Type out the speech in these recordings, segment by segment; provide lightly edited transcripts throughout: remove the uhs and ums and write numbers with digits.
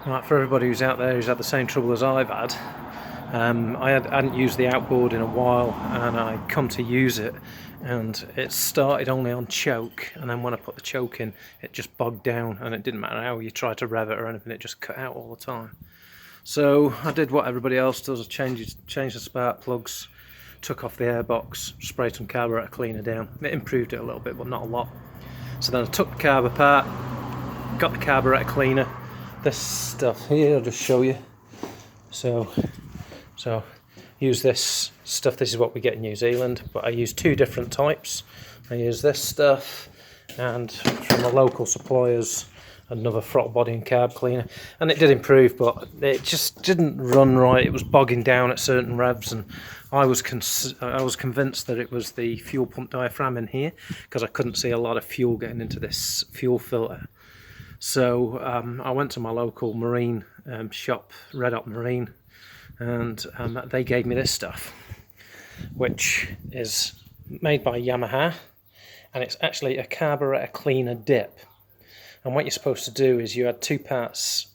Right, for everybody who's out there who's had the same trouble as I've had, I hadn't used the outboard in a while, and I come to use it, and it started only on choke, and then when I put the choke in, it just bogged down, and it didn't matter how you tried to rev it or anything, it just cut out all the time. So I did what everybody else does: I changed the spark plugs, took off the airbox, sprayed some carburetor cleaner down. It improved it a little bit, but not a lot. So then I took the carb apart, got the carburetor cleaner. This stuff here, I'll just show you. So use this stuff. This is what we get in New Zealand, but I use two different types. I use this stuff, and from the local suppliers, another throttle body and carb cleaner, and it did improve, but it just didn't run right. It was bogging down at certain revs, and I was convinced that it was the fuel pump diaphragm in here, because I couldn't see a lot of fuel getting into this fuel filter. So I went to my local marine shop, Red Hot Marine, and they gave me this stuff, which is made by Yamaha, and it's actually a carburetor cleaner dip. And what you're supposed to do is you add 2 parts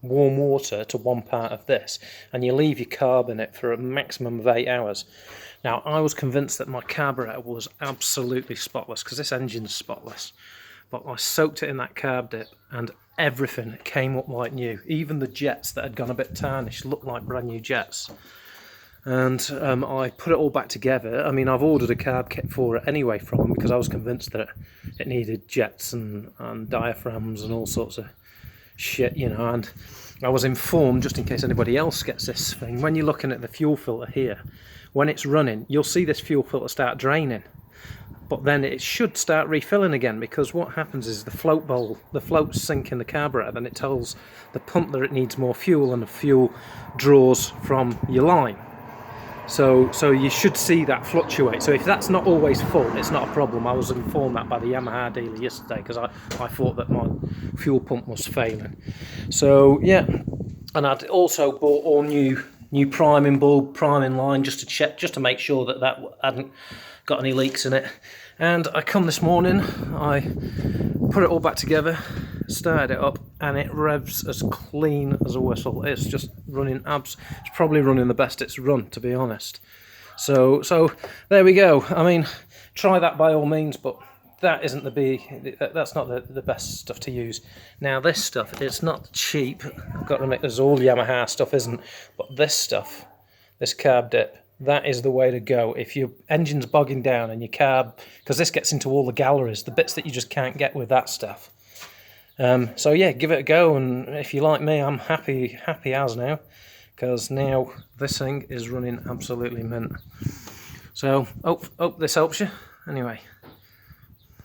warm water to 1 part of this, and you leave your carb in it for a maximum of 8 hours. Now, I was convinced that my carburetor was absolutely spotless, because this engine's spotless. But I soaked it in that carb dip, and everything came up like new. Even the jets that had gone a bit tarnished looked like brand new jets. And I put it all back together. I mean, I've ordered a carb kit for it anyway from them, because I was convinced that it needed jets and diaphragms and all sorts of shit, you know. And I was informed, just in case anybody else gets this thing, when you're looking at the fuel filter here, when it's running, you'll see this fuel filter start draining. But then it should start refilling again, because what happens is the floats sink in the carburetor, then it tells the pump that it needs more fuel, and the fuel draws from your line. So you should see that fluctuate. So if that's not always full, it's not a problem. I was informed that by the Yamaha dealer yesterday, because I thought that my fuel pump was failing. So yeah, and I'd also bought all new priming bulb, priming line, just to check, just to make sure that hadn't got any leaks in it. And I come this morning, I put it all back together, started it up, and it revs as clean as a whistle. It's just running it's probably running the best it's run, to be honest. So there we go. I mean, try that by all means, but that isn't that's not the best stuff to use. Now this stuff, it's not cheap. I've got to admit, there's all Yamaha stuff isn't, but this stuff, this carb dip, that is the way to go. If your engine's bogging down and your carb, because this gets into all the galleries, the bits that you just can't get with that stuff. So yeah, give it a go, and if you like me, I'm happy as now, because now this thing is running absolutely mint. So hope this helps you. Anyway.